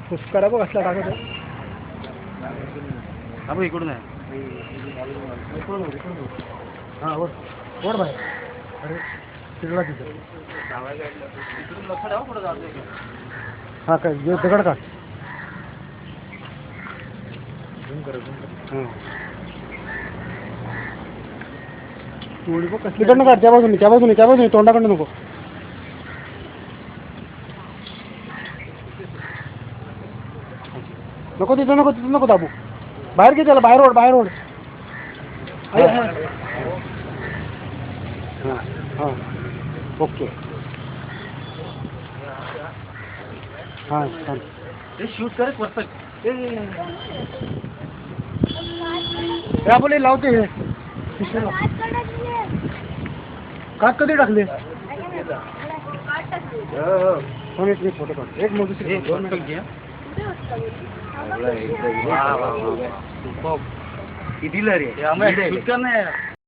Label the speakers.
Speaker 1: पुष्करा बघ असला टाकत
Speaker 2: हा इकडून आहे.
Speaker 1: हां ओढ ओढ बाहेर. अरे तिकडला तिथं. हां काय दगड का तिकडनं काढ. त्या बाजूने तोंडाकडनं नको. तिथं नको दाबू. बाहेर घे त्याला. बाहेर ओढ. हां ओके. हां छान.
Speaker 2: शूट करे परफेक्ट.
Speaker 1: आपण लावते हे काट कधी टाकले. फोटो काढ. एक मग दुसरी 2 मिनिट घ्या.
Speaker 2: किती रे शूट करणार